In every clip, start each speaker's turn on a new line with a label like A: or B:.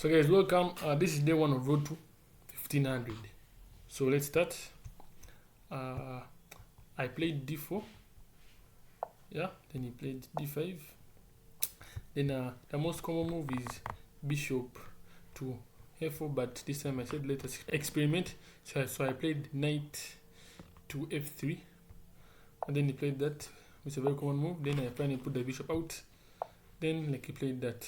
A: So guys, welcome. This is day one of road to 1500. So let's start. I played d4. Yeah, then he played d5. Then the most common move is bishop to f4, but this time I said let us experiment. So I played knight to f3, and then he played that, which is a very common move. Then I finally put the bishop out. Then he played that.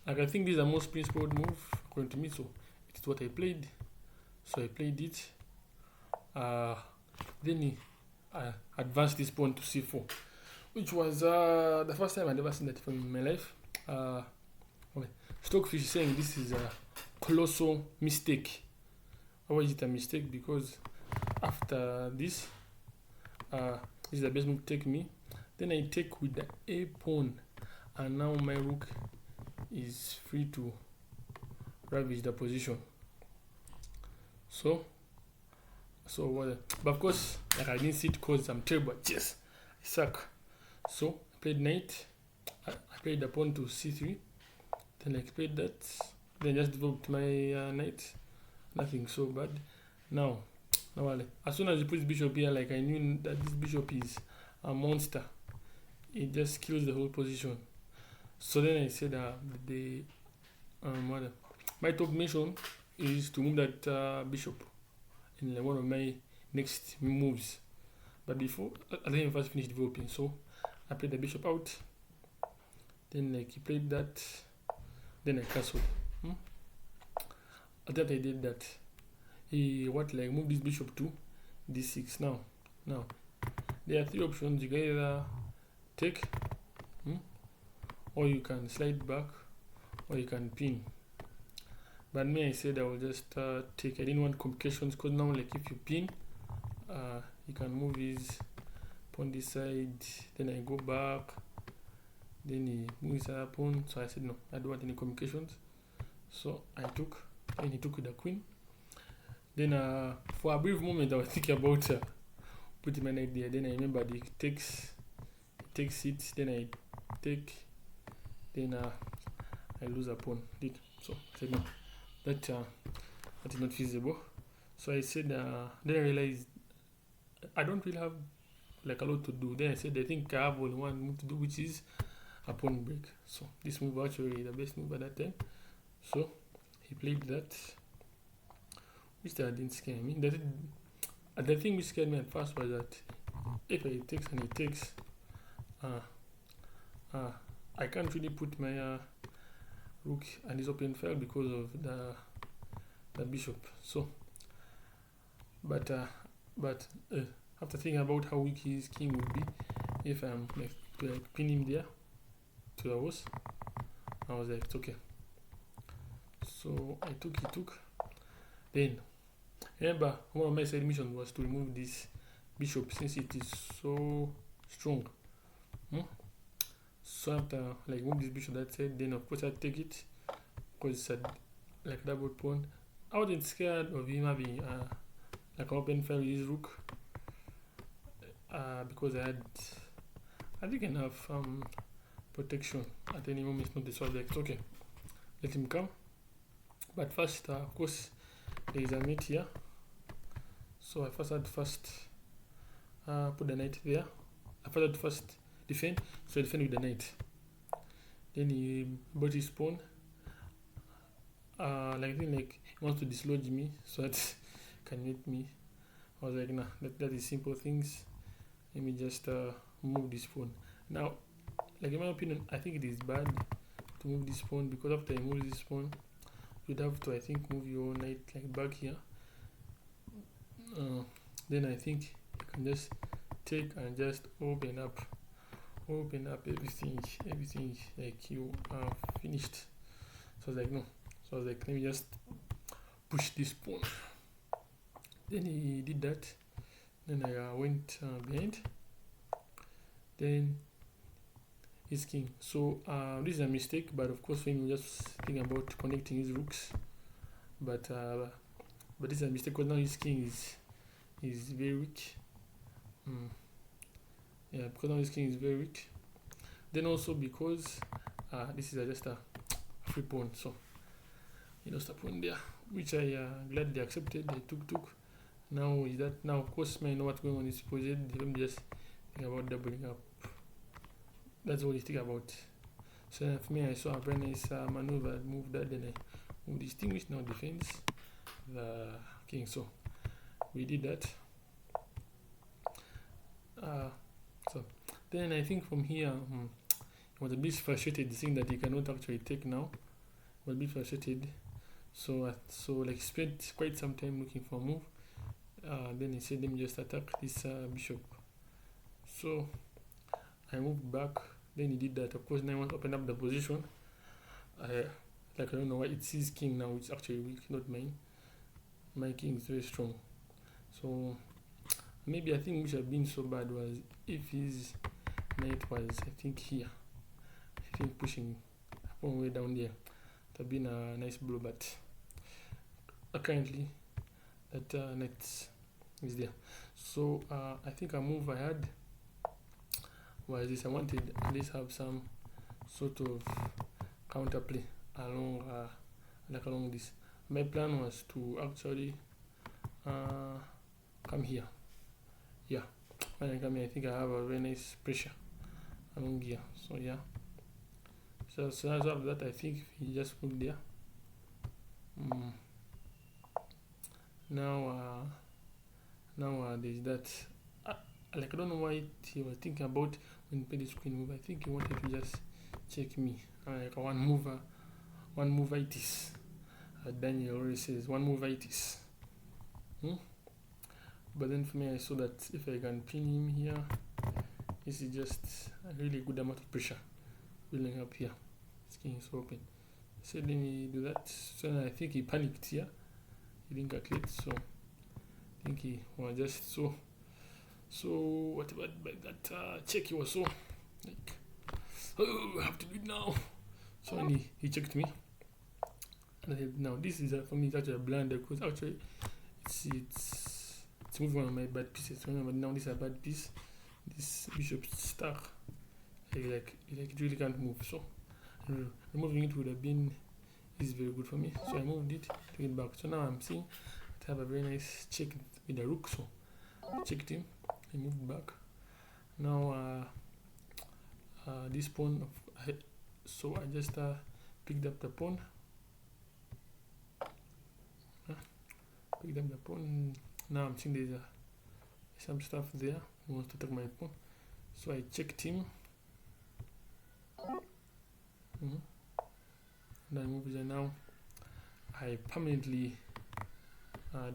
A: Like, I think this is the most principled move according to me, so it's what I played. So I played it. Then he advanced this pawn to c4, which was the first time I'd ever seen that from my life. Okay. Stockfish is saying this is a colossal mistake. Why is it a mistake? Because after this, this is the best move to take me. Then I take with the a pawn, and now my rook is free to ravage the position. So what? But of course, like, I didn't see it because I'm terrible at chess. I suck. So I played knight. I played the pawn to c3. Then I played that. Then just developed my knight. Nothing so bad. Now, as soon as you put this bishop here, like, I knew that this bishop is a monster. It just kills the whole position. So then I said my top mission is to move that bishop in one of my next moves. But before, I didn't first finish developing. So I played the bishop out. Then he played that. Then I castled. After that I did that, he moved this bishop to d6. Now there are three options. You can either take, or you can slide back, or you can pin. But me, I said I will just take. I didn't want complications, because now, like, if you pin, you can move his pawn this side. Then I go back. Then he moves his pawn. So I said no, I don't want any complications. So I took, and he took with the queen. Then for a brief moment I was thinking about putting my knight there. Then I remembered he takes it. Then I take. Then I lose a pawn. So I said no, that is not feasible. So I said, then I realized I don't really have like a lot to do. Then I said I think I have only one move to do, which is a pawn break. So this move actually the best move at that time. So he played that, which didn't scare me. The thing which scared me at first was that if he takes and he takes, I can't really put my rook and his open file because of the bishop. So, but after thinking about how weak his king would be if I'm to pin him there to the horse, I was like, it's okay. So I took, he took. Then remember, one of my side missions was to remove this bishop since it is so strong. So after move this bishop that side, then of course I take it because it's a double pawn. I wasn't scared of him having an open file with his rook because I think enough protection at any moment. It's not this. So I was like, okay, let him come. But first, of course, there is a mate here. So I first had put the knight there. I first defend. So I defend with the knight. Then he brought his pawn. I think he wants to dislodge me so that he can hit me. I was like, nah, that is simple things. Let me just move this pawn. Now, in my opinion, I think it is bad to move this pawn, because after you move this pawn, you'd have to, I think, move your knight back here. Then I think you can just take and just open up everything like you are finished. So I was like, no. So I was like, let me just push this pawn. Then he did that. Then I went behind. Then his king. So this is a mistake, but of course when you just think about connecting his rooks, but this is a mistake because now his king is very weak. Yeah, because now his king is very weak. Then also because this is just a free pawn, so he lost a pawn there, which I gladly accepted. I took. Now is that now? Of course, I know what's going on in this position. Let me just think about doubling up. That's all you think about. So for me, I saw a very nice maneuver. Move that, then I move this thing, which now defends the king. So we did that. So then I think from here, he was a bit frustrated, seeing that he cannot actually take now. He was a bit frustrated. So like spent quite some time looking for a move. Then he said, let me just attack this bishop. So I moved back. Then he did that. Of course, now I want to open up the position. I don't know why it's his king now. It's actually weak, not mine. My king is very strong. So maybe I think which have been so bad was if his knight was, I think, here. I think pushing one way down there. It would have been a nice blow, but currently that knight is there. So I think a move I had was this. I wanted at least have some sort of counterplay along this. My plan was to actually come here. Yeah, when I come here, I think I have a very nice pressure along here. So yeah. So as of that, I think he just put there. Now there's that. I don't know what he was thinking about when he played this queen move. I think he wanted to just check me. Like one mover it is. Daniel always says one mover it is. But then for me, I saw that if I can pin him here, this is just a really good amount of pressure building up here. His king is open. So let me do that. So I think he panicked here. He didn't calculate, so I think he was just so whatever by that check, he was so like, oh, I have to do it now. So when he checked me, and I said, now this is for me it's actually a blunder, because actually it's moving one of my bad pieces. Remember, now this is a bad piece. This bishop stuck. Like it really can't move. So removing it would have been very good for me. So I moved it, took it back. So now I'm seeing to have a very nice check with the rook. So I checked him. I moved back. Now this pawn. So I just picked up the pawn. Picked up the pawn. Now I'm seeing there's some stuff there. He wants to take my pawn. So I checked him. And I move there. Now I permanently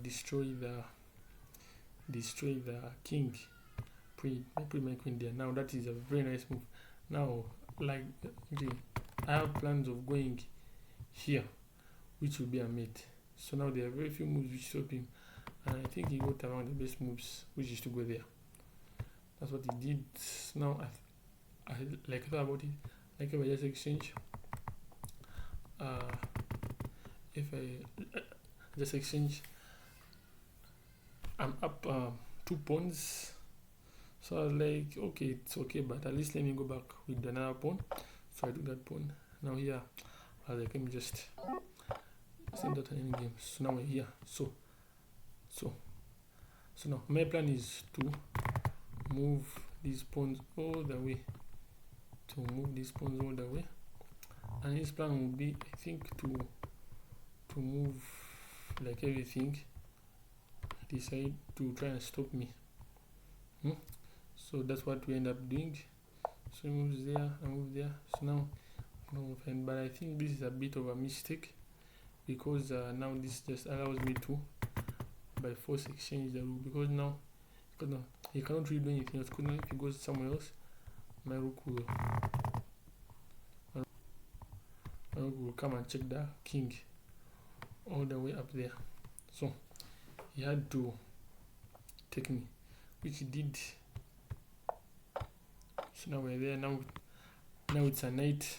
A: destroy the king. Put my queen there. Now that is a very nice move. Now, like, I have plans of going here, which will be a mate. So now there are very few moves which stop him, and I think he got around the best moves, which is to go there. That's what he did. Now I thought about it. Like if I just exchange, if I just exchange, I'm up 2 pawns. So I was like, okay, it's okay, but at least let me go back with another pawn. So I took that pawn. Now here, I was like, let me just send that in game. So now we're here. So now my plan is to move these pawns all the way. And his plan will be, I think, to move like everything this side to try and stop me. So that's what we end up doing. So he moves there, I move there. So now, but I think this is a bit of a mistake, because now this just allows me to by force exchange the rook, because now he cannot really do anything else. If he goes somewhere else, my rook will come and check the king all the way up there. So he had to take me, which he did. So now we're there. Now it's a knight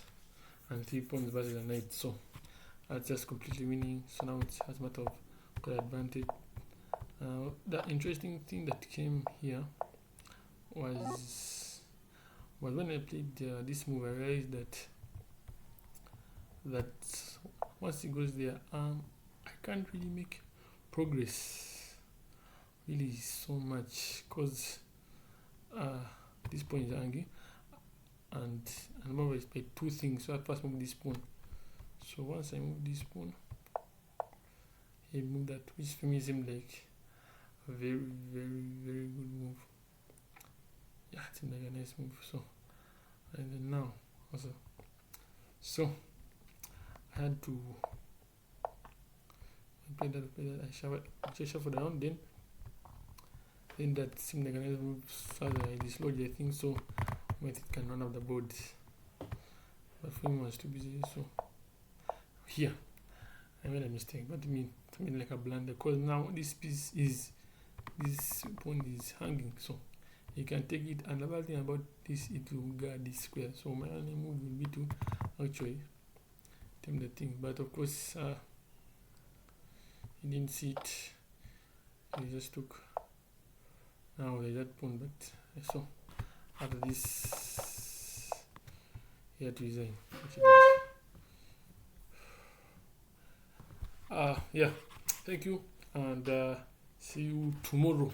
A: and 3 pawns versus a knight. So that's just completely winning. So now it's a matter of good advantage. The interesting thing that came here was when I played this move, I realized that once it goes there, I can't really make progress really so much because this pawn is hanging, and remember it's by two things. So I first move this pawn. So once I move this pawn, he moved that, which for me seemed like a very, very, very good move. Yeah, it seemed like a nice move. So, and then now also, so I had to play that. I shuffled around. Then that seemed like a nice move. So I dislodged, I think so. But it can run off the board. But for him, I was too busy. So here, I made a mistake. But I mean like a blunder, because now this pawn is hanging, so you can take it. And the bad thing about this, it will guard this square. So my only move will be to actually attempt the thing. But of course, he didn't see it. He just took. Now there's that pawn, but so after this, he had to resign. Yeah, thank you, and see you tomorrow.